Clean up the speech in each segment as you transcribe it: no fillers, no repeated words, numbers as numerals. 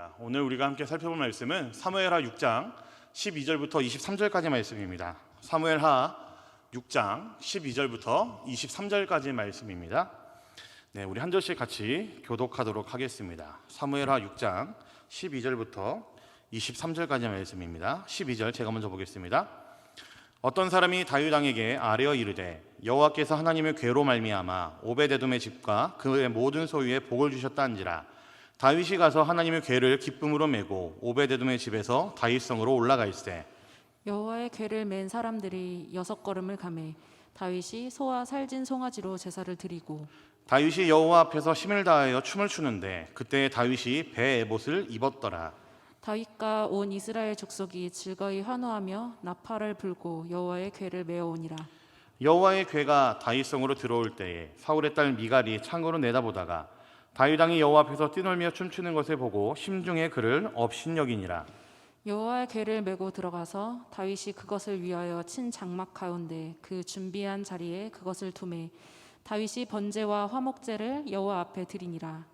감사합니다. 오늘 우리가 함께 살펴볼 말씀은 사무엘하 6장 12절부터 23절까지 말씀입니다. 사무엘하 6장 12절부터 23절까지 말씀입니다. 네, 우리 한 절씩 같이 교독하도록 하겠습니다. 사무엘하 6장 12절부터 23절까지 말씀입니다. 12절 제가 먼저 보겠습니다. 어떤 사람이 다윗 왕에게 아뢰어 이르되 여호와께서 하나님의 궤로 말미암아 오베데돔의 집과 그의 모든 소유에 복을 주셨다 한지라. 다윗이 가서 하나님의 궤를 기쁨으로 메고 오베데돔의 집에서 다윗성으로 올라갈세. 여호와의 궤를 맨 사람들이 6걸음을 가매 다윗이 소와 살진 송아지로 제사를 드리고 다윗이 여호와 앞에서 힘을 다하여 춤을 추는데 그때 다윗이 배 에봇을 입었더라. 다윗과 온 이스라엘 족속이 즐거이 환호하며 나팔을 불고 여호와의 궤를 메어오니라. 여호와의 궤가 다윗성으로 들어올 때에 사울의 딸 미갈이 창으로 내다보다가 다윗 왕이 여호와 앞에서 뛰놀며 춤추는 것을 보고 심중에 그를 업신여기니라. 여호와의 궤를 메고 들어가서 다윗이 그것을 위하여 친 장막 가운데 그 준비한 자리에 그것을 두매 다윗이 번제와 화목제를 여호와 앞에 드리니라.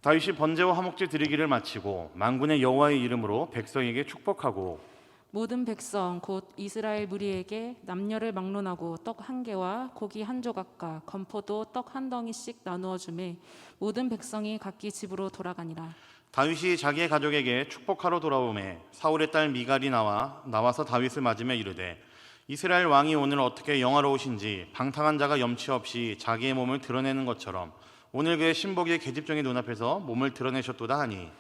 다윗이 번제와 화목제 드리기를 마치고 만군의 여호와의 이름으로 백성에게 축복하고 모든 백성 곧 이스라엘 무리에게 남녀를 막론하고 떡 한 개와 고기 한 조각과 건포도 떡 한 덩이씩 나누어 주매 모든 백성이 각기 집으로 돌아가니라. 다윗이 자기의 가족에게 축복하러 돌아오매 사울의 딸 미갈이 나와서 다윗을 맞으며 이르되 이스라엘 왕이 오늘 어떻게 영화로우신지 방탕한 자가 염치 없이 자기의 몸을 드러내는 것처럼 오늘 그의 신복의 계집종의 눈앞에서 몸을 드러내셨도다 하니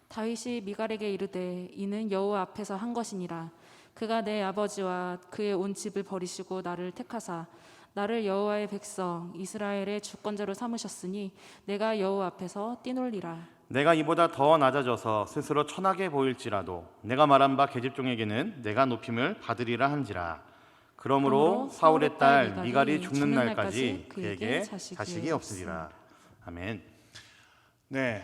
다윗이 미갈에게 이르되 이는 여호와 앞에서 한 것이니라. 그가 내 아버지와 그의 온 집을 버리시고 나를 택하사 나를 여호와의 백성 이스라엘의 주권자로 삼으셨으니 내가 여호와 앞에서 뛰놀리라. 내가 이보다 더 낮아져서 스스로 천하게 보일지라도 내가 말한 바 계집종에게는 내가 높임을 받으리라 한지라. 그러므로 사울의 딸 미갈이 죽는 날까지 그에게 자식이 없으리라. 아멘. 네,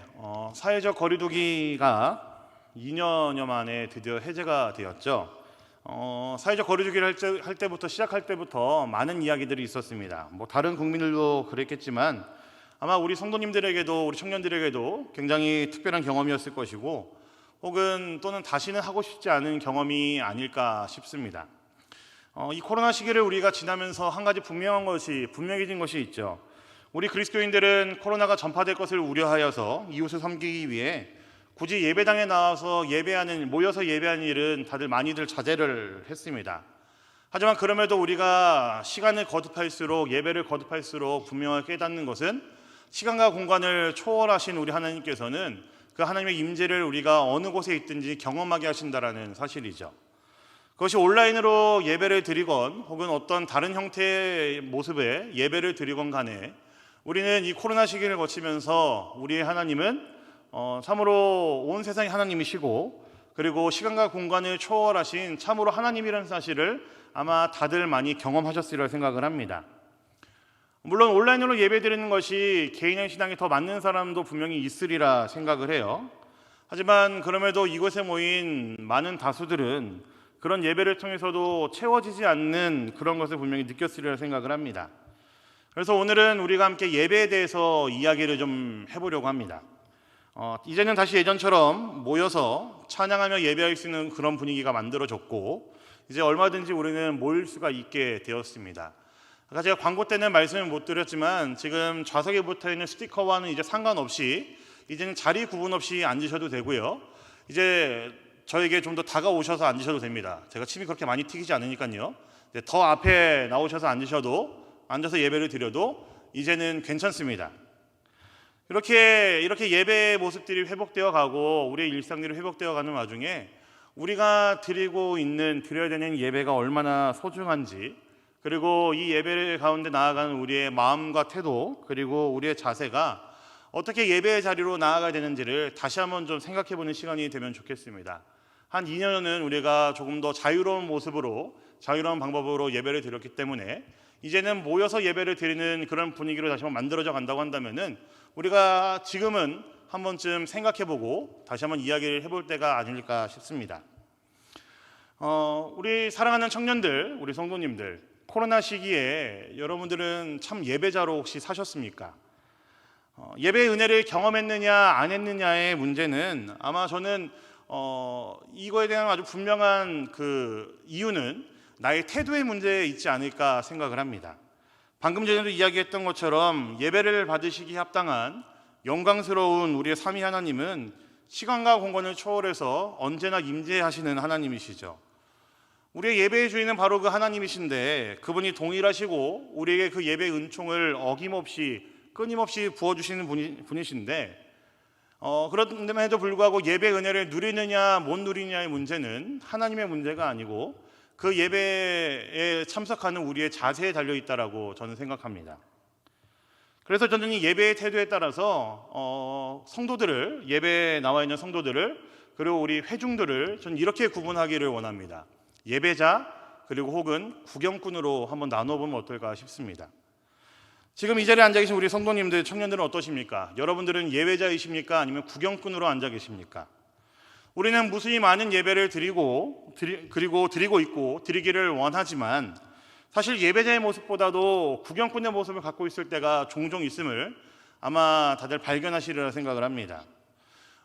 사회적 거리두기가 2년여 만에 드디어 해제가 되었죠. 사회적 거리두기를 시작할 때부터 많은 이야기들이 있었습니다. 뭐 다른 국민들도 그랬겠지만 아마 우리 성도님들에게도 우리 청년들에게도 굉장히 특별한 경험이었을 것이고 혹은 또는 다시는 하고 싶지 않은 경험이 아닐까 싶습니다. 이 코로나 시기를 우리가 지나면서 한 가지 분명해진 것이 있죠. 우리 그리스도인들은 코로나가 전파될 것을 우려하여서 이웃을 섬기기 위해 굳이 예배당에 나와서 모여서 예배하는 일은 다들 많이들 자제를 했습니다. 하지만 그럼에도 우리가 예배를 거듭할수록 분명하게 깨닫는 것은 시간과 공간을 초월하신 우리 하나님께서는 그 하나님의 임재를 우리가 어느 곳에 있든지 경험하게 하신다라는 사실이죠. 그것이 온라인으로 예배를 드리건 혹은 어떤 다른 형태의 모습의 예배를 드리건 간에 우리는 이 코로나 시기를 거치면서 우리의 하나님은 참으로 온 세상의 하나님이시고 그리고 시간과 공간을 초월하신 참으로 하나님이라는 사실을 아마 다들 많이 경험하셨으리라 생각을 합니다. 물론 온라인으로 예배드리는 것이 개인의 신앙에 더 맞는 사람도 분명히 있으리라 생각을 해요. 하지만 그럼에도 이곳에 모인 많은 다수들은 그런 예배를 통해서도 채워지지 않는 그런 것을 분명히 느꼈으리라 생각을 합니다. 그래서 오늘은 우리가 함께 예배에 대해서 이야기를 좀 해보려고 합니다. 이제는 다시 예전처럼 모여서 찬양하며 예배할 수 있는 그런 분위기가 만들어졌고 이제 얼마든지 우리는 모일 수가 있게 되었습니다. 아까 제가 광고 때는 말씀을 못 드렸지만 지금 좌석에 붙어있는 스티커와는 이제 상관없이 이제는 자리 구분 없이 앉으셔도 되고요. 이제 저에게 좀 더 다가오셔서 앉으셔도 됩니다. 제가 침이 그렇게 많이 튀기지 않으니까요. 더 앞에 나오셔서 앉아서 예배를 드려도 이제는 괜찮습니다. 이렇게 예배의 모습들이 회복되어 가고 우리의 일상들이 회복되어 가는 와중에 우리가 드려야 되는 예배가 얼마나 소중한지 그리고 이 예배 가운데 나아가는 우리의 마음과 태도 그리고 우리의 자세가 어떻게 예배의 자리로 나아가야 되는지를 다시 한번 좀 생각해보는 시간이 되면 좋겠습니다. 한 2년은 우리가 조금 더 자유로운 방법으로 예배를 드렸기 때문에 이제는 모여서 예배를 드리는 그런 분위기로 다시 한번 만들어져 간다고 한다면은 우리가 지금은 한 번쯤 생각해보고 다시 한번 이야기를 해볼 때가 아닐까 싶습니다. 우리 사랑하는 청년들, 우리 성도님들, 코로나 시기에 여러분들은 참 예배자로 혹시 사셨습니까? 예배의 은혜를 경험했느냐 안 했느냐의 문제는 아마 저는 이거에 대한 아주 분명한 그 이유는 나의 태도의 문제에 있지 않을까 생각을 합니다. 방금 전에도 이야기했던 것처럼 예배를 받으시기 합당한 영광스러운 우리의 삼위 하나님은 시간과 공간을 초월해서 언제나 임재하시는 하나님이시죠. 우리의 예배의 주인은 바로 그 하나님이신데 그분이 동일하시고 우리에게 그 예배의 은총을 어김없이 끊임없이 부어주시는 분이신데 그런데도 불구하고 예배 은혜를 누리느냐 못 누리느냐의 문제는 하나님의 문제가 아니고 그 예배에 참석하는 우리의 자세에 달려있다라고 저는 생각합니다. 그래서 저는 이 예배의 태도에 따라서 성도들을, 예배에 나와 있는 성도들을, 그리고 우리 회중들을 저는 이렇게 구분하기를 원합니다. 예배자 그리고 혹은 구경꾼으로 한번 나눠보면 어떨까 싶습니다. 지금 이 자리에 앉아 계신 우리 성도님들, 청년들은 어떠십니까? 여러분들은 예배자이십니까? 아니면 구경꾼으로 앉아 계십니까? 우리는 무수히 많은 예배를 드리고 있고 드리기를 원하지만 사실 예배자의 모습보다도 구경꾼의 모습을 갖고 있을 때가 종종 있음을 아마 다들 발견하시리라 생각을 합니다.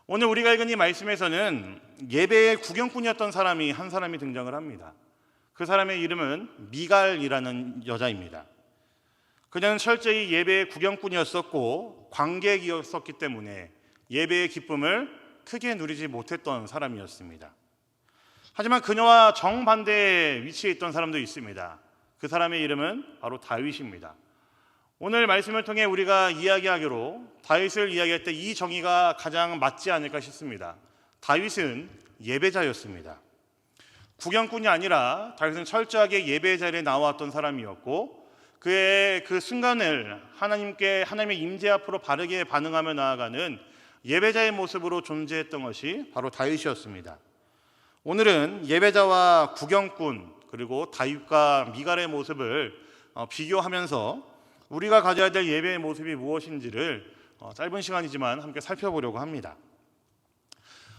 오늘 우리가 읽은 이 말씀에서는 예배의 구경꾼이었던 사람이 한 사람이 등장을 합니다. 그 사람의 이름은 미갈이라는 여자입니다. 그녀는 철저히 예배의 구경꾼이었었고 관객이었었기 때문에 예배의 기쁨을 크게 누리지 못했던 사람이었습니다. 하지만 그녀와 정반대의 위치에 있던 사람도 있습니다. 그 사람의 이름은 바로 다윗입니다. 오늘 말씀을 통해 우리가 이야기하기로 다윗을 이야기할 때 이 정의가 가장 맞지 않을까 싶습니다. 다윗은 예배자였습니다. 구경꾼이 아니라 다윗은 철저하게 예배 자리에 나왔던 사람이었고 그의 그 순간을 하나님의 임재 앞으로 바르게 반응하며 나아가는 예배자의 모습으로 존재했던 것이 바로 다윗이었습니다. 오늘은 예배자와 구경꾼 그리고 다윗과 미갈의 모습을 비교하면서 우리가 가져야 될 예배의 모습이 무엇인지를 짧은 시간이지만 함께 살펴보려고 합니다.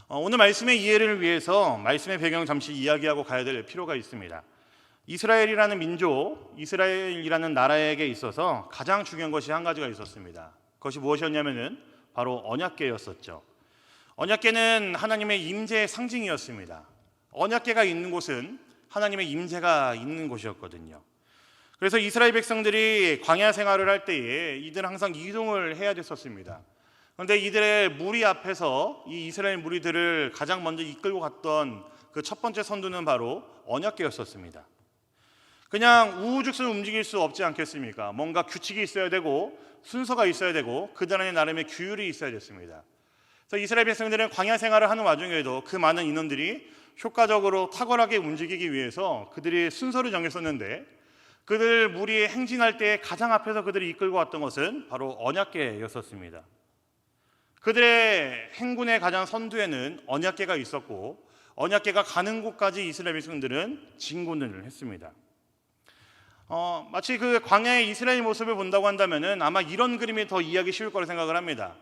오늘 말씀의 이해를 위해서 말씀의 배경을 잠시 이야기하고 가야 될 필요가 있습니다. 이스라엘이라는 민족, 이스라엘이라는 나라에게 있어서 가장 중요한 것이 한 가지가 있었습니다. 그것이 무엇이었냐면은 바로 언약궤였었죠. 언약궤는 하나님의 임재의 상징이었습니다. 언약궤가 있는 곳은 하나님의 임재가 있는 곳이었거든요. 그래서 이스라엘 백성들이 광야 생활을 할 때에 이들은 항상 이동을 해야 됐었습니다. 그런데 이들의 무리 앞에서 이 이스라엘 무리들을 가장 먼저 이끌고 갔던 그 첫 번째 선두는 바로 언약궤였었습니다. 그냥 우후죽순 움직일 수 없지 않겠습니까? 뭔가 규칙이 있어야 되고 순서가 있어야 되고 그들의 나름의 규율이 있어야 됐습니다. 그래서 이스라엘 백성들은 광야 생활을 하는 와중에도 그 많은 인원들이 효과적으로 탁월하게 움직이기 위해서 그들이 순서를 정했었는데 그들 무리에 행진할 때 가장 앞에서 그들이 이끌고 왔던 것은 바로 언약궤였었습니다. 그들의 행군의 가장 선두에는 언약궤가 있었고 언약궤가 가는 곳까지 이스라엘 백성들은 진군을 했습니다. 마치 그 광야의 이스라엘 모습을 본다고 한다면은 아마 이런 그림이 더 이해하기 쉬울 거라 생각을 합니다.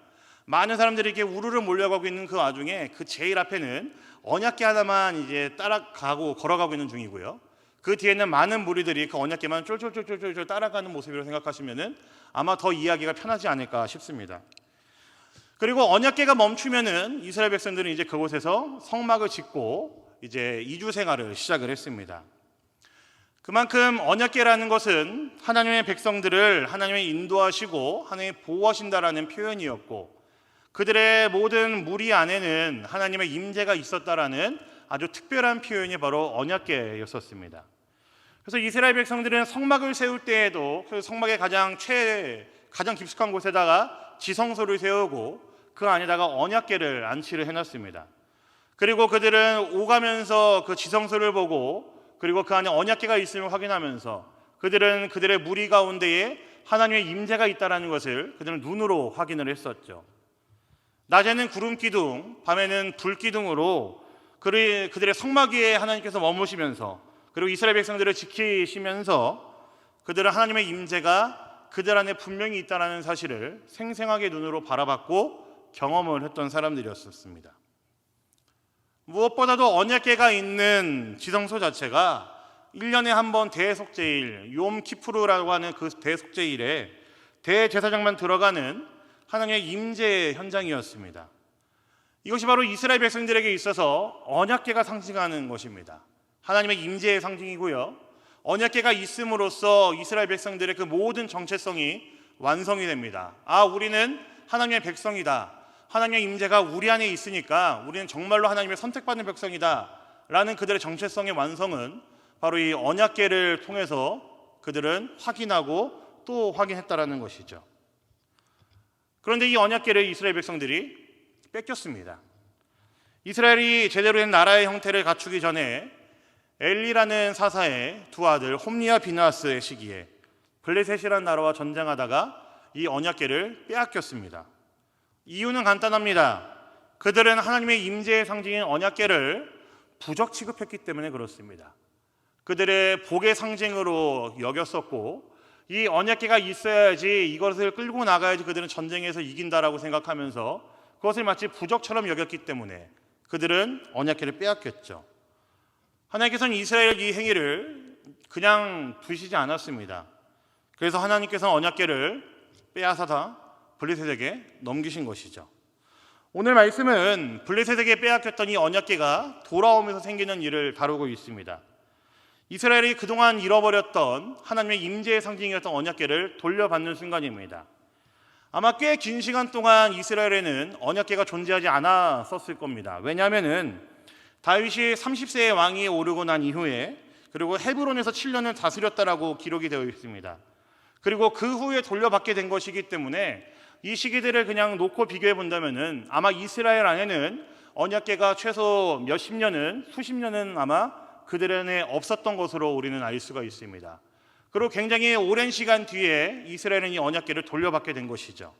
많은 사람들이 이렇게 우르르 몰려가고 있는 그 와중에 그 제일 앞에는 언약궤 하나만 이제 따라가고 걸어가고 있는 중이고요. 그 뒤에는 많은 무리들이 그 언약궤만 쫄쫄쫄쫄쫄 따라가는 모습이라고 생각하시면은 아마 더 이해하기가 편하지 않을까 싶습니다. 그리고 언약궤가 멈추면은 이스라엘 백성들은 이제 그곳에서 성막을 짓고 이제 이주 생활을 시작을 했습니다. 그만큼 언약궤라는 것은 하나님의 백성들을 하나님의 인도하시고 하나님의 보호하신다라는 표현이었고 그들의 모든 무리 안에는 하나님의 임재가 있었다라는 아주 특별한 표현이 바로 언약궤였었습니다. 그래서 이스라엘 백성들은 성막을 세울 때에도 그 성막의 가장 깊숙한 곳에다가 지성소를 세우고 그 안에다가 언약궤를 안치를 해놨습니다. 그리고 그들은 오가면서 그 지성소를 보고 그리고 그 안에 언약궤가 있음을 확인하면서 그들은 그들의 무리 가운데에 하나님의 임재가 있다는 것을 그들은 눈으로 확인을 했었죠. 낮에는 구름 기둥, 밤에는 불 기둥으로 그들의 성막 위에 하나님께서 머무시면서 그리고 이스라엘 백성들을 지키시면서 그들은 하나님의 임재가 그들 안에 분명히 있다는 사실을 생생하게 눈으로 바라봤고 경험을 했던 사람들이었습니다. 무엇보다도 언약궤가 있는 지성소 자체가 1년에 한 번 대속제일, 욤 키푸르라고 하는 그 대속제일에 대제사장만 들어가는 하나님의 임재 현장이었습니다. 이것이 바로 이스라엘 백성들에게 있어서 언약궤가 상징하는 것입니다. 하나님의 임재의 상징이고요, 언약궤가 있음으로써 이스라엘 백성들의 그 모든 정체성이 완성이 됩니다. 우리는 하나님의 백성이다, 하나님의 임재가 우리 안에 있으니까 우리는 정말로 하나님의 선택받은 백성이다 라는 그들의 정체성의 완성은 바로 이 언약궤를 통해서 그들은 확인하고 또 확인했다라는 것이죠. 그런데 이 언약궤를 이스라엘 백성들이 뺏겼습니다. 이스라엘이 제대로 된 나라의 형태를 갖추기 전에 엘리라는 사사의 두 아들 홈리와 비느하스의 시기에 블레셋이라는 나라와 전쟁하다가 이 언약궤를 빼앗겼습니다. 이유는 간단합니다. 그들은 하나님의 임재의 상징인 언약궤를 부적 취급했기 때문에 그렇습니다. 그들의 복의 상징으로 여겼었고, 이 언약궤가 있어야지, 이것을 끌고 나가야지 그들은 전쟁에서 이긴다라고 생각하면서 그것을 마치 부적처럼 여겼기 때문에 그들은 언약궤를 빼앗겼죠. 하나님께서는 이스라엘 이 행위를 그냥 두시지 않았습니다. 그래서 하나님께서는 언약궤를 빼앗아다 블레셋에게 넘기신 것이죠. 오늘 말씀은 블레셋에게 빼앗겼던 이 언약궤가 돌아오면서 생기는 일을 다루고 있습니다. 이스라엘이 그동안 잃어버렸던 하나님의 임재의 상징이었던 언약궤를 돌려받는 순간입니다. 아마 꽤 긴 시간 동안 이스라엘에는 언약궤가 존재하지 않았었을 겁니다. 왜냐하면 다윗이 30세의 왕위에 오르고 난 이후에, 그리고 헤브론에서 7년을 다스렸다라고 기록이 되어 있습니다. 그리고 그 후에 돌려받게 된 것이기 때문에 이 시기들을 그냥 놓고 비교해 본다면은 아마 이스라엘 안에는 언약궤가 최소 몇십 년은, 수십 년은 아마 그들 안에 없었던 것으로 우리는 알 수가 있습니다. 그리고 굉장히 오랜 시간 뒤에 이스라엘은 이 언약궤를 돌려받게 된 것이죠.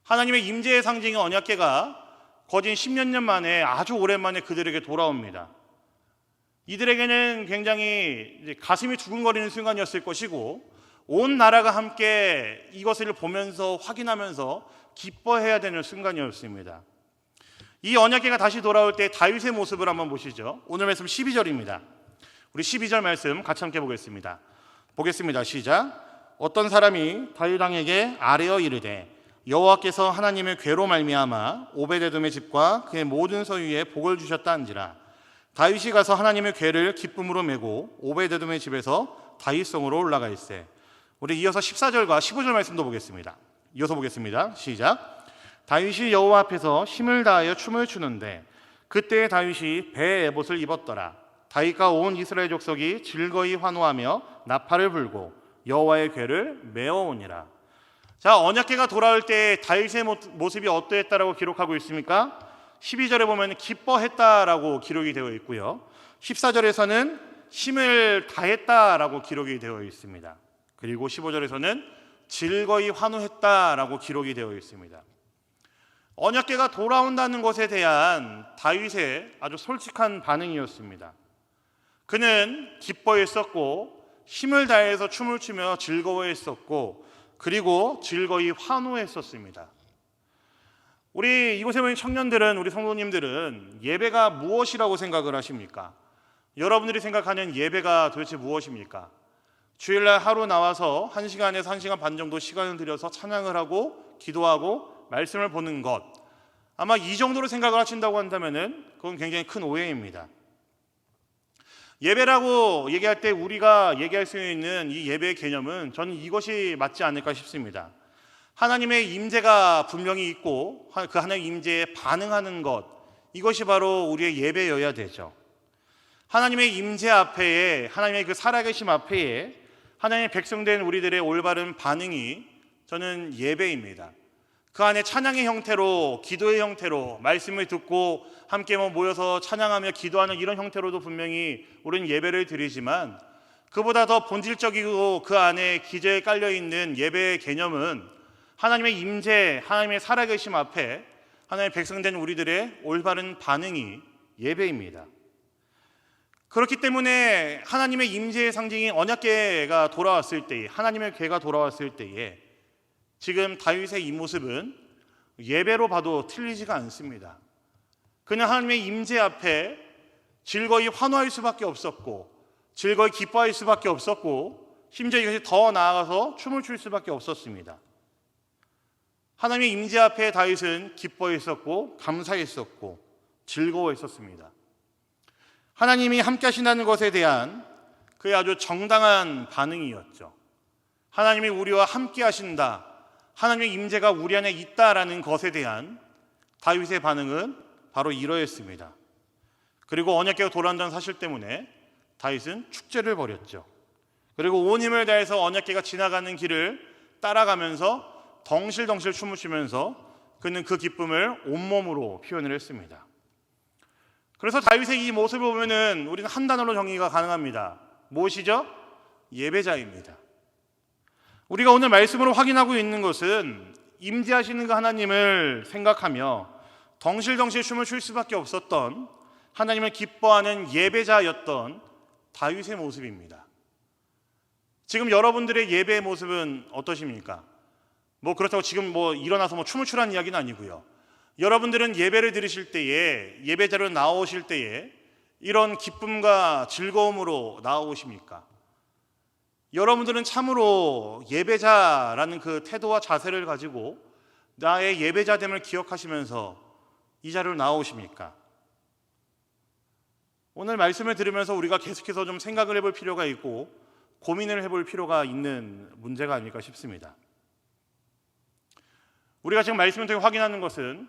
하나님의 임재의 상징인 언약궤가 거진 10년 년 만에, 아주 오랜만에 그들에게 돌아옵니다. 이들에게는 굉장히 가슴이 두근거리는 순간이었을 것이고, 온 나라가 함께 이것을 보면서 확인하면서 기뻐해야 되는 순간이었습니다. 이 언약궤가 다시 돌아올 때 다윗의 모습을 한번 보시죠. 오늘 말씀 12절입니다. 우리 12절 말씀 같이 함께 보겠습니다. 보겠습니다. 시작. 어떤 사람이 다윗 왕에게 아뢰어 이르되 여호와께서 하나님의 궤로 말미암아 오베데돔의 집과 그의 모든 소유에 복을 주셨다 한지라. 다윗이 가서 하나님의 궤를 기쁨으로 메고 오베데돔의 집에서 다윗성으로 올라가 있세. 우리 이어서 14절과 15절 말씀도 보겠습니다. 이어서 보겠습니다. 시작. 다윗이 여호와 앞에서 힘을 다하여 춤을 추는데 그때 다윗이 배에 에봇을 입었더라. 다윗과 온 이스라엘 족속이 즐거이 환호하며 나팔을 불고 여호와의 궤를 메어오니라. 자, 언약궤가 돌아올 때 다윗의 모습이 어떠했다라고 기록하고 있습니까? 12절에 보면 기뻐했다라고 기록이 되어 있고요, 14절에서는 힘을 다했다라고 기록이 되어 있습니다. 그리고 15절에서는 즐거이 환호했다라고 기록이 되어 있습니다. 언약궤가 돌아온다는 것에 대한 다윗의 아주 솔직한 반응이었습니다. 그는 기뻐했었고 힘을 다해서 춤을 추며 즐거워했었고 그리고 즐거이 환호했었습니다. 우리 이곳에 모인 청년들은, 우리 성도님들은 예배가 무엇이라고 생각을 하십니까? 여러분들이 생각하는 예배가 도대체 무엇입니까? 주일날 하루 나와서 1시간에서 1시간 반 정도 시간을 들여서 찬양을 하고 기도하고 말씀을 보는 것, 아마 이 정도로 생각을 하신다고 한다면 그건 굉장히 큰 오해입니다. 예배라고 얘기할 때 우리가 얘기할 수 있는 이 예배의 개념은 저는 이것이 맞지 않을까 싶습니다. 하나님의 임재가 분명히 있고 그 하나님의 임재에 반응하는 것, 이것이 바로 우리의 예배여야 되죠. 하나님의 임재 앞에, 하나님의 그 살아계심 앞에 하나님의 백성된 우리들의 올바른 반응이 저는 예배입니다. 그 안에 찬양의 형태로, 기도의 형태로, 말씀을 듣고 함께 모여서 찬양하며 기도하는 이런 형태로도 분명히 우리는 예배를 드리지만, 그보다 더 본질적이고 그 안에 기저에 깔려있는 예배의 개념은 하나님의 임재, 하나님의 살아계심 앞에 하나님의 백성된 우리들의 올바른 반응이 예배입니다. 그렇기 때문에 하나님의 임재의 상징인 언약궤가 돌아왔을 때에, 하나님의 궤가 돌아왔을 때에 지금 다윗의 이 모습은 예배로 봐도 틀리지가 않습니다. 그냥 하나님의 임재 앞에 즐거이 환호할 수밖에 없었고, 즐거이 기뻐할 수밖에 없었고, 심지어 이것이 더 나아가서 춤을 출 수밖에 없었습니다. 하나님의 임재 앞에 다윗은 기뻐했었고 감사했었고 즐거워했었습니다. 하나님이 함께 하신다는 것에 대한 그의 아주 정당한 반응이었죠. 하나님이 우리와 함께 하신다, 하나님의 임재가 우리 안에 있다라는 것에 대한 다윗의 반응은 바로 이러했습니다. 그리고 언약궤가 돌아온다는 사실 때문에 다윗은 축제를 벌였죠. 그리고 온 힘을 다해서 언약궤가 지나가는 길을 따라가면서 덩실덩실 춤을 추면서 그는 그 기쁨을 온몸으로 표현을 했습니다. 그래서 다윗의 이 모습을 보면은 우리는 한 단어로 정의가 가능합니다. 무엇이죠? 예배자입니다. 우리가 오늘 말씀으로 확인하고 있는 것은 임재하시는 그 하나님을 생각하며 덩실덩실 춤을 출 수밖에 없었던, 하나님을 기뻐하는 예배자였던 다윗의 모습입니다. 지금 여러분들의 예배의 모습은 어떠십니까? 그렇다고 지금 일어나서 춤을 추라는 이야기는 아니고요. 여러분들은 예배를 드리실 때에, 예배자로 나오실 때에 이런 기쁨과 즐거움으로 나오십니까? 여러분들은 참으로 예배자라는 그 태도와 자세를 가지고 나의 예배자됨을 기억하시면서 이 자리로 나오십니까? 오늘 말씀을 들으면서 우리가 계속해서 좀 생각을 해볼 필요가 있고 고민을 해볼 필요가 있는 문제가 아닐까 싶습니다. 우리가 지금 말씀을 통해 확인하는 것은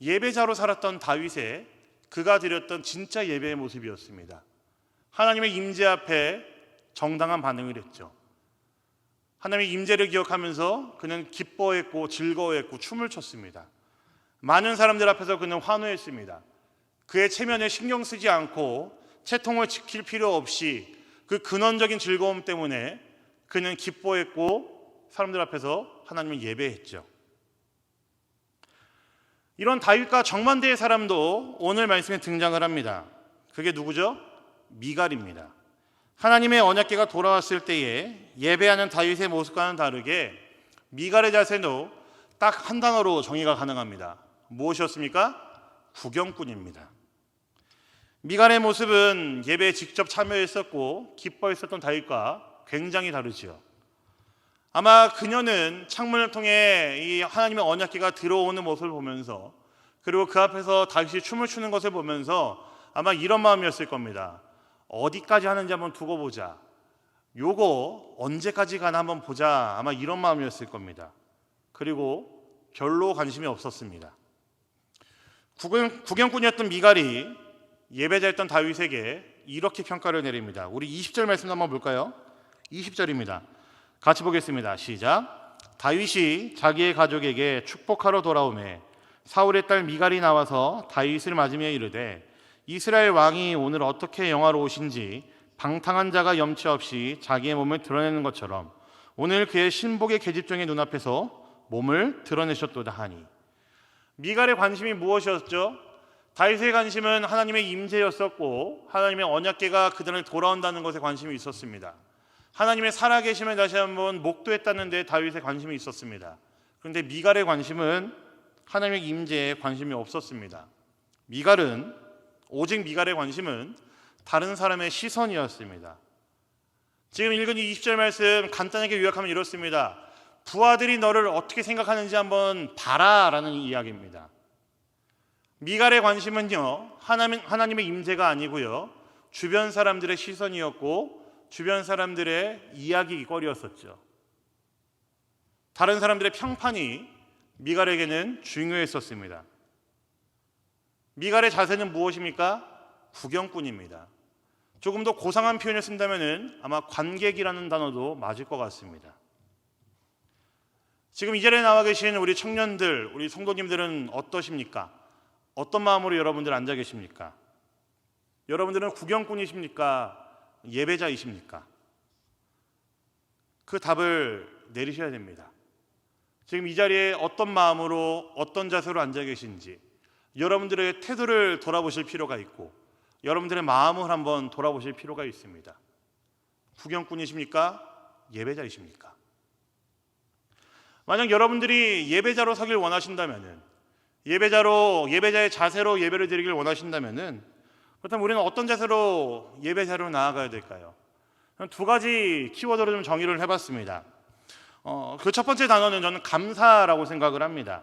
예배자로 살았던 다윗의 그가 드렸던 진짜 예배의 모습이었습니다. 하나님의 임재 앞에 정당한 반응을 했죠. 하나님의 임재를 기억하면서 그는 기뻐했고 즐거워했고 춤을 췄습니다. 많은 사람들 앞에서 그는 환호했습니다. 그의 체면에 신경 쓰지 않고 채통을 지킬 필요 없이 그 근원적인 즐거움 때문에 그는 기뻐했고 사람들 앞에서 하나님을 예배했죠. 이런 다윗과 정반대의 사람도 오늘 말씀에 등장을 합니다. 그게 누구죠? 미갈입니다. 하나님의 언약궤가 돌아왔을 때에 예배하는 다윗의 모습과는 다르게 미갈의 자세도 딱 한 단어로 정의가 가능합니다. 무엇이었습니까? 구경꾼입니다. 미갈의 모습은 예배에 직접 참여했었고 기뻐했었던 다윗과 굉장히 다르지요. 아마 그녀는 창문을 통해 이 하나님의 언약궤가 들어오는 모습을 보면서, 그리고 그 앞에서 다윗이 춤을 추는 것을 보면서 아마 이런 마음이었을 겁니다. 어디까지 하는지 한번 두고 보자. 요거 언제까지 가나 한번 보자. 아마 이런 마음이었을 겁니다. 그리고 별로 관심이 없었습니다. 구경꾼이었던 미갈이 예배자였던 다윗에게 이렇게 평가를 내립니다. 우리 20절 말씀 한번 볼까요? 20절입니다. 같이 보겠습니다. 시작. 다윗이 자기의 가족에게 축복하러 돌아오매 사울의 딸 미갈이 나와서 다윗을 맞으며 이르되 이스라엘 왕이 오늘 어떻게 영화로우신지 방탕한 자가 염치 없이 자기의 몸을 드러내는 것처럼 오늘 그의 신복의 계집종의 눈앞에서 몸을 드러내셨도다 하니. 미갈의 관심이 무엇이었죠? 다윗의 관심은 하나님의 임재였었고 하나님의 언약궤가 그들을 돌아온다는 것에 관심이 있었습니다. 하나님의 살아계심을 다시 한번 목도했다는 데 다윗의 관심이 있었습니다. 그런데 미갈의 관심은 하나님의 임재에 관심이 없었습니다. 오직 미갈의 관심은 다른 사람의 시선이었습니다. 지금 읽은 이 20절 말씀 간단하게 요약하면 이렇습니다. 부하들이 너를 어떻게 생각하는지 한번 봐라 라는 이야기입니다. 미갈의 관심은요, 하나님의 임재가 아니고요, 주변 사람들의 시선이었고 주변 사람들의 이야기거리였었죠. 다른 사람들의 평판이 미갈에게는 중요했었습니다. 미갈의 자세는 무엇입니까? 구경꾼입니다. 조금 더 고상한 표현을 쓴다면 아마 관객이라는 단어도 맞을 것 같습니다. 지금 이 자리에 나와 계신 우리 청년들, 우리 성도님들은 어떠십니까? 어떤 마음으로 여러분들 앉아 계십니까? 여러분들은 구경꾼이십니까? 예배자이십니까? 그 답을 내리셔야 됩니다. 지금 이 자리에 어떤 마음으로 어떤 자세로 앉아 계신지 여러분들의 태도를 돌아보실 필요가 있고 여러분들의 마음을 한번 돌아보실 필요가 있습니다. 구경꾼이십니까? 예배자이십니까? 만약 여러분들이 예배자로 서길 원하신다면, 예배자의 자세로 예배를 드리길 원하신다면, 그렇다면 우리는 어떤 자세로 예배자로 나아가야 될까요? 두 가지 키워드로 좀 정의를 해봤습니다. 그 첫 번째 단어는 저는 감사라고 생각을 합니다.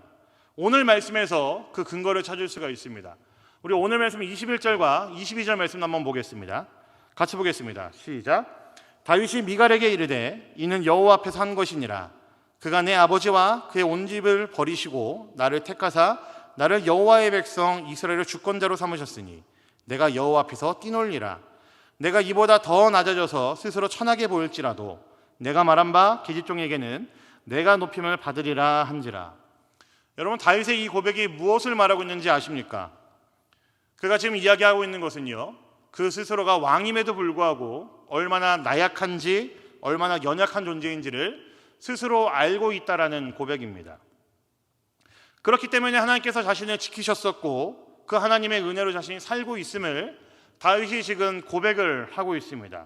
오늘 말씀에서 그 근거를 찾을 수가 있습니다. 우리 오늘 말씀 21절과 22절 말씀 한번 보겠습니다. 같이 보겠습니다. 시작. 다윗이 미갈에게 이르되 이는 여호와 앞에서 한 것이니라. 그가 내 아버지와 그의 온 집을 버리시고 나를 택하사 나를 여호와의 백성 이스라엘의 주권자로 삼으셨으니 내가 여호와 앞에서 뛰놀리라. 내가 이보다 더 낮아져서 스스로 천하게 보일지라도 내가 말한 바 계집종에게는 내가 높임을 받으리라 한지라. 여러분, 다윗의 이 고백이 무엇을 말하고 있는지 아십니까? 그가 지금 이야기하고 있는 것은요, 그 스스로가 왕임에도 불구하고 얼마나 나약한지, 얼마나 연약한 존재인지를 스스로 알고 있다라는 고백입니다. 그렇기 때문에 하나님께서 자신을 지키셨었고 그 하나님의 은혜로 자신이 살고 있음을 다윗이 지금 고백을 하고 있습니다.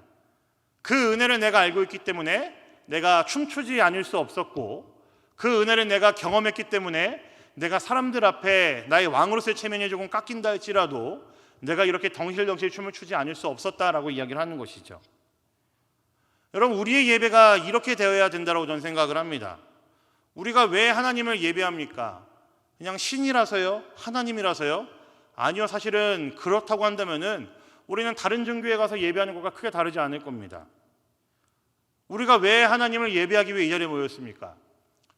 그 은혜를 내가 알고 있기 때문에 내가 춤추지 않을 수 없었고, 그 은혜를 내가 경험했기 때문에 내가 사람들 앞에 나의 왕으로서의 체면이 조금 깎인다 할지라도 내가 이렇게 덩실덩실 춤을 추지 않을 수 없었다라고 이야기를 하는 것이죠. 여러분, 우리의 예배가 이렇게 되어야 된다고 저는 생각을 합니다. 우리가 왜 하나님을 예배합니까? 그냥 신이라서요? 하나님이라서요? 아니요, 사실은 그렇다고 한다면은 우리는 다른 종교에 가서 예배하는 것과 크게 다르지 않을 겁니다. 우리가 왜 하나님을 예배하기 위해 이 자리에 모였습니까?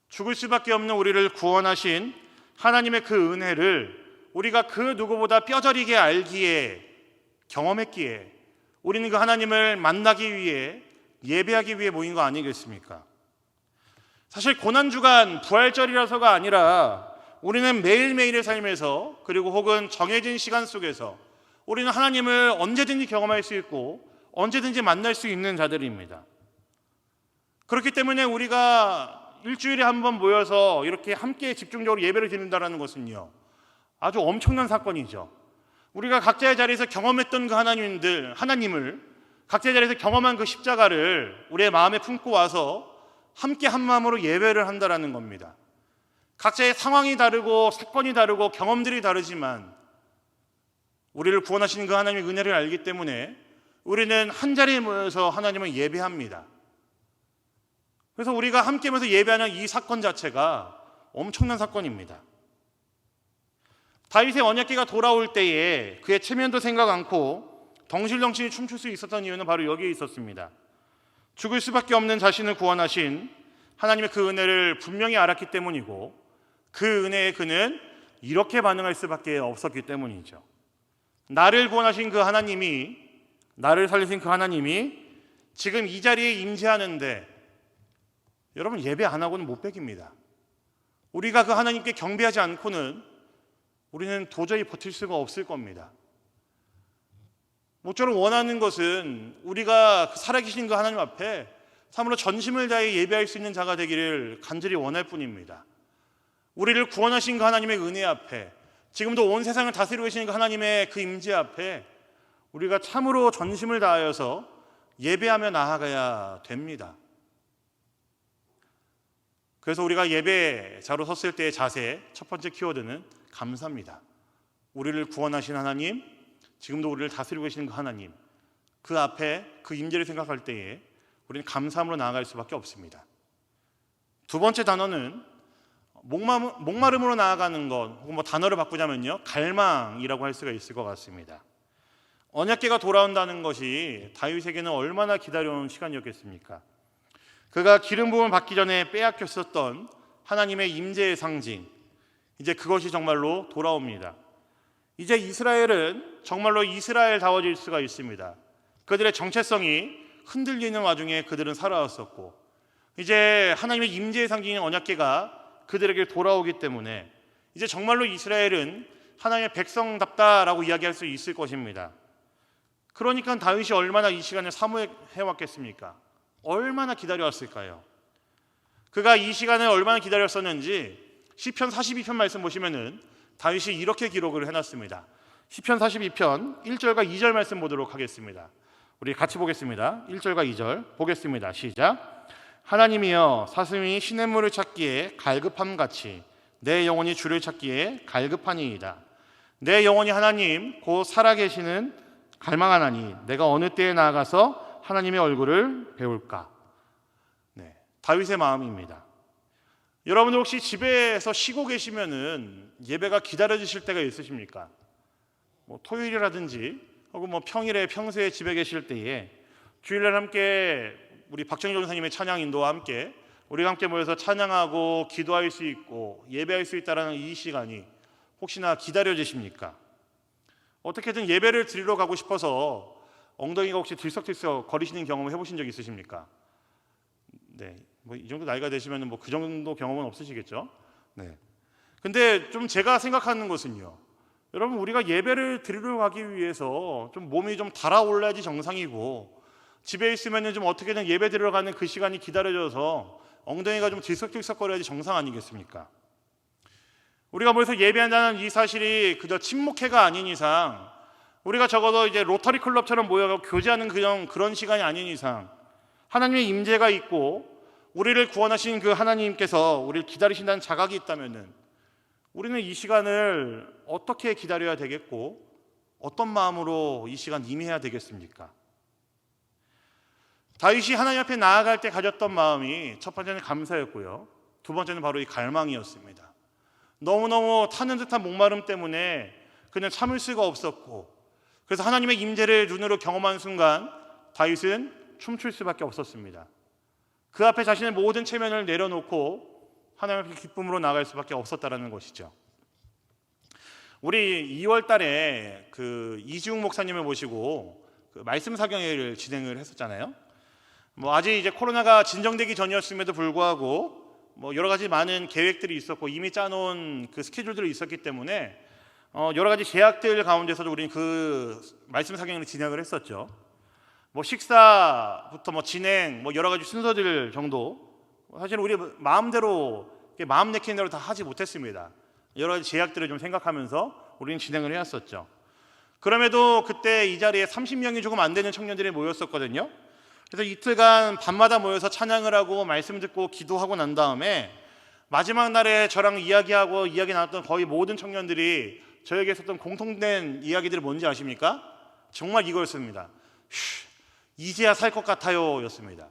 죽을 수밖에 없는 우리를 구원하신 하나님의 그 은혜를 우리가 그 누구보다 뼈저리게 알기에, 경험했기에 우리는 그 하나님을 만나기 위해, 예배하기 위해 모인 거 아니겠습니까? 사실 고난주간 부활절이라서가 아니라 우리는 매일매일의 삶에서, 그리고 혹은 정해진 시간 속에서 우리는 하나님을 언제든지 경험할 수 있고 언제든지 만날 수 있는 자들입니다. 그렇기 때문에 우리가 일주일에 한 번 모여서 이렇게 함께 집중적으로 예배를 드린다는 것은요, 아주 엄청난 사건이죠. 우리가 각자의 자리에서 경험했던 그 하나님을 각자의 자리에서 경험한 그 십자가를 우리의 마음에 품고 와서 함께 한 마음으로 예배를 한다는 겁니다. 각자의 상황이 다르고 사건이 다르고 경험들이 다르지만 우리를 구원하시는 그 하나님의 은혜를 알기 때문에 우리는 한 자리에 모여서 하나님을 예배합니다. 그래서 우리가 함께 모여서 예배하는 이 사건 자체가 엄청난 사건입니다. 다윗의 언약궤가 돌아올 때에 그의 체면도 생각 않고 덩실덩실 춤출 수 있었던 이유는 바로 여기에 있었습니다. 죽을 수밖에 없는 자신을 구원하신 하나님의 그 은혜를 분명히 알았기 때문이고, 그 은혜에 그는 이렇게 반응할 수밖에 없었기 때문이죠. 나를 구원하신 그 하나님이, 나를 살리신 그 하나님이 지금 이 자리에 임재하는데, 여러분, 예배 안 하고는 못 베깁니다. 우리가 그 하나님께 경배하지 않고는 우리는 도저히 버틸 수가 없을 겁니다. 모쪼록 원하는 것은 우리가 살아계신 그 하나님 앞에 참으로 전심을 다해 예배할 수 있는 자가 되기를 간절히 원할 뿐입니다. 우리를 구원하신 그 하나님의 은혜 앞에, 지금도 온 세상을 다스리고 계시는 그 하나님의 그 임재 앞에 우리가 참으로 전심을 다하여서 예배하며 나아가야 됩니다. 그래서 우리가 예배자로 섰을 때의 자세, 첫 번째 키워드는 감사입니다. 우리를 구원하신 하나님, 지금도 우리를 다스리고 계시는 그 하나님, 그 앞에 그 임재를 생각할 때에 우리는 감사함으로 나아갈 수밖에 없습니다. 두 번째 단어는 목마름으로 나아가는 것, 혹은 단어를 바꾸자면요, 갈망이라고 할 수가 있을 것 같습니다. 언약궤가 돌아온다는 것이 다윗에게는 얼마나 기다려온 시간이었겠습니까? 그가 기름 부음을 받기 전에 빼앗겼었던 하나님의 임재의 상징, 이제 그것이 정말로 돌아옵니다. 이제 이스라엘은 정말로 이스라엘다워질 수가 있습니다. 그들의 정체성이 흔들리는 와중에 그들은 살아왔었고, 이제 하나님의 임재의 상징인 언약궤가 그들에게 돌아오기 때문에 이제 정말로 이스라엘은 하나님의 백성답다라고 이야기할 수 있을 것입니다. 그러니까 다윗이 얼마나 이 시간을 사모해왔겠습니까? 얼마나 기다려왔을까요? 그가 이 시간을 얼마나 기다렸었는지 시편 42편 말씀 보시면은 다윗이 이렇게 기록을 해놨습니다. 시편 42편 1절과 2절 말씀 보도록 하겠습니다. 우리 같이 보겠습니다. 1절과 2절 보겠습니다. 시작. 하나님이여, 사슴이 시냇물을 찾기에 갈급함같이 내 영혼이 주를 찾기에 갈급하니이다. 내 영혼이 하나님 곧 살아계시는 갈망하나니 내가 어느 때에 나아가서 하나님의 얼굴을 배울까. 다윗의 마음입니다. 여러분들 혹시 집에서 쉬고 계시면은 예배가 기다려지실 때가 있으십니까? 뭐 토요일이라든지 혹은 뭐 평소에 집에 계실 때에 주일날 함께 우리 박정희 전사님의 찬양 인도와 함께 우리가 함께 모여서 찬양하고 기도할 수 있고 예배할 수 있다는 이 시간이 혹시나 기다려지십니까? 어떻게든 예배를 드리러 가고 싶어서 엉덩이가 혹시 들썩들썩 거리시는 경험을 해보신 적 있으십니까? 네, 뭐 이 정도 나이가 되시면 뭐 그 정도 경험은 없으시겠죠? 네. 근데 좀 제가 생각하는 것은요, 여러분 우리가 예배를 드리러 가기 위해서 좀 몸이 좀 달아올라야지 정상이고 집에 있으면 좀 어떻게든 예배 드리러 가는 그 시간이 기다려져서 엉덩이가 좀 들썩들썩거려야지 정상 아니겠습니까? 우리가 모여서 예배한다는 이 사실이 그저 친목회가 아닌 이상, 우리가 적어도 이제 로터리 클럽처럼 모여서 교제하는 그런 시간이 아닌 이상, 하나님의 임재가 있고 우리를 구원하신 그 하나님께서 우리를 기다리신다는 자각이 있다면은 우리는 이 시간을 어떻게 기다려야 되겠고 어떤 마음으로 이 시간 임해야 되겠습니까? 다윗이 하나님 앞에 나아갈 때 가졌던 마음이 첫 번째는 감사였고요, 두 번째는 바로 이 갈망이었습니다. 너무너무 타는 듯한 목마름 때문에 그는 참을 수가 없었고, 그래서 하나님의 임재를 눈으로 경험한 순간 다윗은 춤출 수밖에 없었습니다. 그 앞에 자신의 모든 체면을 내려놓고 하나님 앞에 기쁨으로 나아갈 수밖에 없었다는 것이죠. 우리 2월 달에 그 이지웅 목사님을 모시고 그 말씀 사경회를 진행을 했었잖아요. 뭐 아직 이제 코로나가 진정되기 전이었음에도 불구하고 뭐 여러 가지 많은 계획들이 있었고 이미 짜놓은 그 스케줄들이 있었기 때문에 여러 가지 제약들 가운데서도 우리는 그 말씀 사경회를 진행을 했었죠. 뭐 식사부터 뭐 진행, 뭐 여러 가지 순서들 정도 사실 우리 마음대로 마음 내키는 대로 다 하지 못했습니다. 여러 가지 제약들을 좀 생각하면서 우리는 진행을 해왔었죠. 그럼에도 그때 이 자리에 30명이 조금 안 되는 청년들이 모였었거든요. 그래서 이틀간 밤마다 모여서 찬양을 하고 말씀 듣고 기도하고 난 다음에 마지막 날에 저랑 이야기하고 이야기 나눴던 거의 모든 청년들이 저에게 했었던 공통된 이야기들이 뭔지 아십니까? 정말 이거였습니다. 이제야 살 것 같아요 였습니다.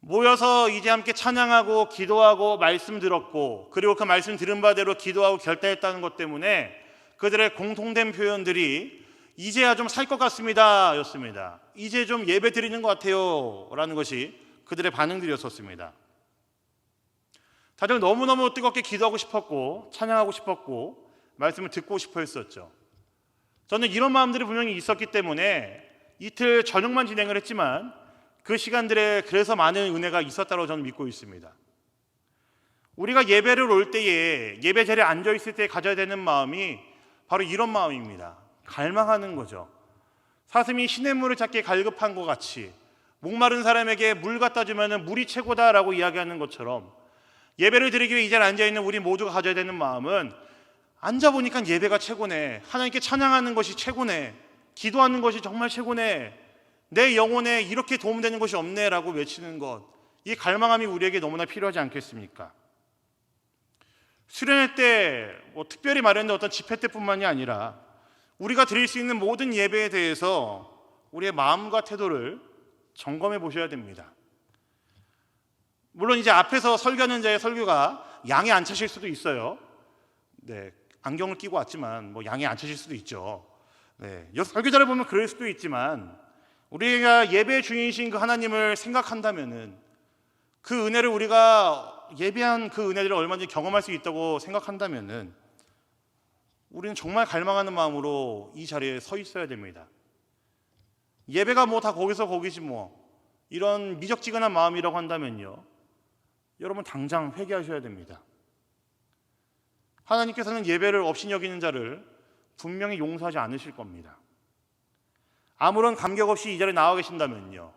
모여서 이제 함께 찬양하고 기도하고 말씀 들었고 그리고 그 말씀 들은 바대로 기도하고 결단했다는 것 때문에 그들의 공통된 표현들이 이제야 좀 살 것 같습니다 였습니다. 이제 좀 예배 드리는 것 같아요 라는 것이 그들의 반응들이었었습니다. 다들 너무너무 뜨겁게 기도하고 싶었고 찬양하고 싶었고 말씀을 듣고 싶어 했었죠. 저는 이런 마음들이 분명히 있었기 때문에 이틀 저녁만 진행을 했지만 그 시간들에 그래서 많은 은혜가 있었다고 저는 믿고 있습니다. 우리가 예배를 올 때에 예배 자리에 앉아있을 때 가져야 되는 마음이 바로 이런 마음입니다. 갈망하는 거죠. 사슴이 시냇물을 찾기에 갈급한 것 같이 목마른 사람에게 물 갖다 주면 물이 최고다라고 이야기하는 것처럼 예배를 드리기 위해 이 자리에 앉아있는 우리 모두가 가져야 되는 마음은 앉아보니까 예배가 최고네, 하나님께 찬양하는 것이 최고네, 기도하는 것이 정말 최고네, 내 영혼에 이렇게 도움되는 것이 없네 라고 외치는 것, 이 갈망함이 우리에게 너무나 필요하지 않겠습니까? 수련회 때 특별히 마련된 어떤 집회 때뿐만이 아니라 우리가 드릴 수 있는 모든 예배에 대해서 우리의 마음과 태도를 점검해 보셔야 됩니다. 물론 이제 앞에서 설교하는 자의 설교가 양에 안 차실 수도 있어요. 네, 안경을 끼고 왔지만 뭐 양에 안 차실 수도 있죠. 네, 설교자를 보면 그럴 수도 있지만 우리가 예배의 주인이신 그 하나님을 생각한다면은 그 은혜를 우리가 예배한 그 은혜를 얼마든지 경험할 수 있다고 생각한다면은 우리는 정말 갈망하는 마음으로 이 자리에 서 있어야 됩니다. 예배가 뭐 다 거기서 거기지 뭐 이런 미적지근한 마음이라고 한다면요, 여러분 당장 회개하셔야 됩니다. 하나님께서는 예배를 없이 여기는 자를 분명히 용서하지 않으실 겁니다. 아무런 감격 없이 이 자리에 나와 계신다면요,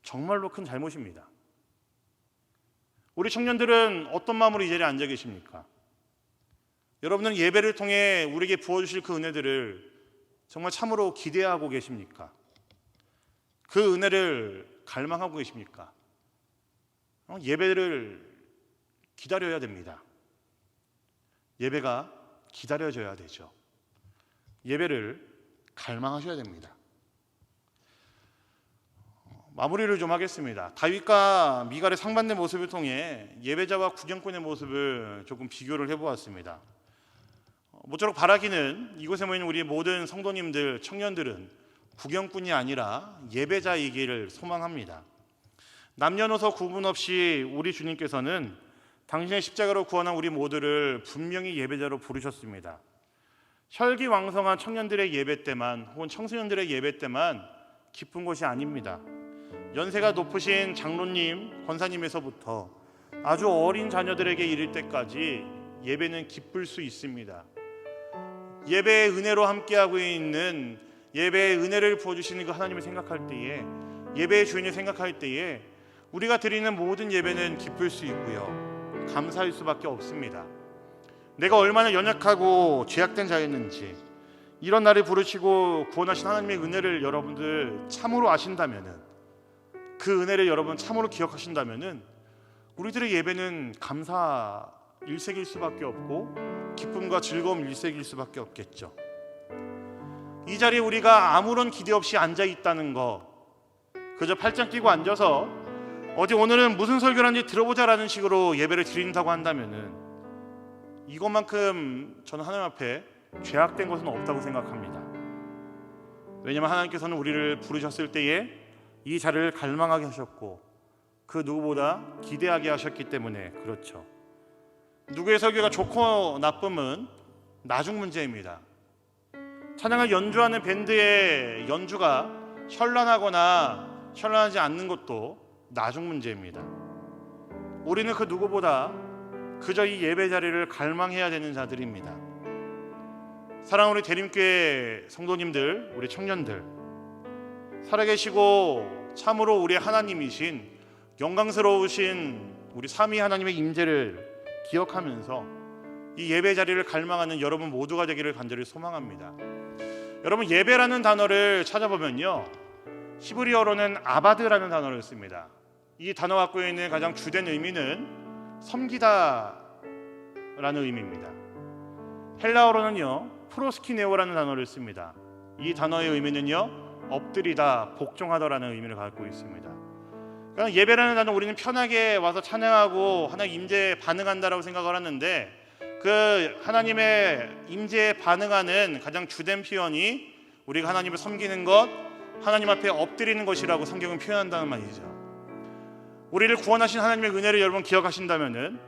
정말로 큰 잘못입니다. 우리 청년들은 어떤 마음으로 이 자리에 앉아 계십니까? 여러분은 예배를 통해 우리에게 부어주실 그 은혜들을 정말 참으로 기대하고 계십니까? 그 은혜를 갈망하고 계십니까? 예배를 기다려야 됩니다. 예배가 기다려져야 되죠. 예배를 갈망하셔야 됩니다. 마무리를 좀 하겠습니다. 다윗과 미갈의 상반된 모습을 통해 예배자와 구경꾼의 모습을 조금 비교를 해보았습니다. 모쪼록 바라기는 이곳에 모인 우리 모든 성도님들, 청년들은 구경꾼이 아니라 예배자이기를 소망합니다. 남녀노소 구분 없이 우리 주님께서는 당신의 십자가로 구원한 우리 모두를 분명히 예배자로 부르셨습니다. 혈기왕성한 청년들의 예배 때만 혹은 청소년들의 예배 때만 기쁜 것이 아닙니다. 연세가 높으신 장로님, 권사님에서부터 아주 어린 자녀들에게 이를 때까지 예배는 기쁠 수 있습니다. 예배의 은혜로 함께하고 있는, 예배의 은혜를 부어주시는 그 하나님을 생각할 때에, 예배의 주인을 생각할 때에 우리가 드리는 모든 예배는 기쁠 수 있고요, 감사할 수밖에 없습니다. 내가 얼마나 연약하고 죄악된 자였는지, 이런 나를 부르시고 구원하신 하나님의 은혜를 여러분들 참으로 아신다면은, 그 은혜를 여러분 참으로 기억하신다면은 우리들의 예배는 감사 일색일 수밖에 없고 기쁨과 즐거움 일색일 수밖에 없겠죠. 이 자리에 우리가 아무런 기대 없이 앉아 있다는 거, 그저 팔짱 끼고 앉아서 어디 오늘은 무슨 설교를 하는지 들어보자라는 식으로 예배를 드린다고 한다면은 이것만큼 저는 하나님 앞에 죄악된 것은 없다고 생각합니다. 왜냐하면 하나님께서는 우리를 부르셨을 때에 이 자리를 갈망하게 하셨고 그 누구보다 기대하게 하셨기 때문에 그렇죠. 누구의 설교가 좋고 나쁨은 나중 문제입니다. 찬양을 연주하는 밴드의 연주가 현란하거나 현란하지 않는 것도 나중 문제입니다. 우리는 그 누구보다 그저 이 예배 자리를 갈망해야 되는 자들입니다. 사랑하는 우리 대림교회 성도님들, 우리 청년들, 살아계시고 참으로 우리의 하나님이신 영광스러우신 우리 삼위 하나님의 임재를 기억하면서 이 예배 자리를 갈망하는 여러분 모두가 되기를 간절히 소망합니다. 여러분, 예배라는 단어를 찾아보면요, 히브리어로는 아바드라는 단어를 씁니다. 이 단어 갖고 있는 가장 주된 의미는 섬기다라는 의미입니다. 헬라어로는요, 프로스키네오라는 단어를 씁니다. 이 단어의 의미는요, 엎드리다, 복종하다라는 의미를 갖고 있습니다. 그러니까 예배라는 단어, 우리는 편하게 와서 찬양하고 하나님 임재에 반응한다라고 생각을 하는데, 그 하나님의 임재에 반응하는 가장 주된 표현이 우리가 하나님을 섬기는 것, 하나님 앞에 엎드리는 것이라고 성경은 표현한다는 말이죠. 우리를 구원하신 하나님의 은혜를 여러분 기억하신다면은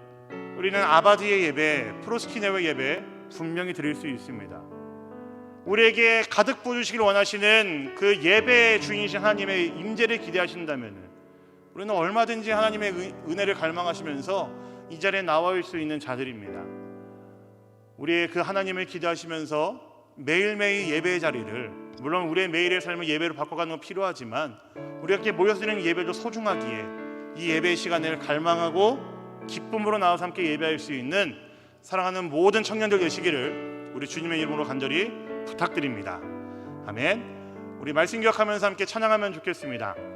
우리는 아바드의 예배, 프로스키네오의 예배 분명히 드릴 수 있습니다. 우리에게 가득 부어주시길 원하시는 그 예배의 주인이신 하나님의 임재를 기대하신다면 우리는 얼마든지 하나님의 은혜를 갈망하시면서 이 자리에 나와 있을 수 있는 자들입니다. 우리의 그 하나님을 기대하시면서 매일매일 예배의 자리를, 물론 우리의 매일의 삶을 예배로 바꿔가는 건 필요하지만 우리가 이렇게 모여서 드리는 예배도 소중하기에 이 예배의 시간을 갈망하고 기쁨으로 나와서 함께 예배할 수 있는 사랑하는 모든 청년들 되시기를 우리 주님의 이름으로 간절히 부탁드립니다. 아멘. 우리 말씀 기억하면서 함께 찬양하면 좋겠습니다.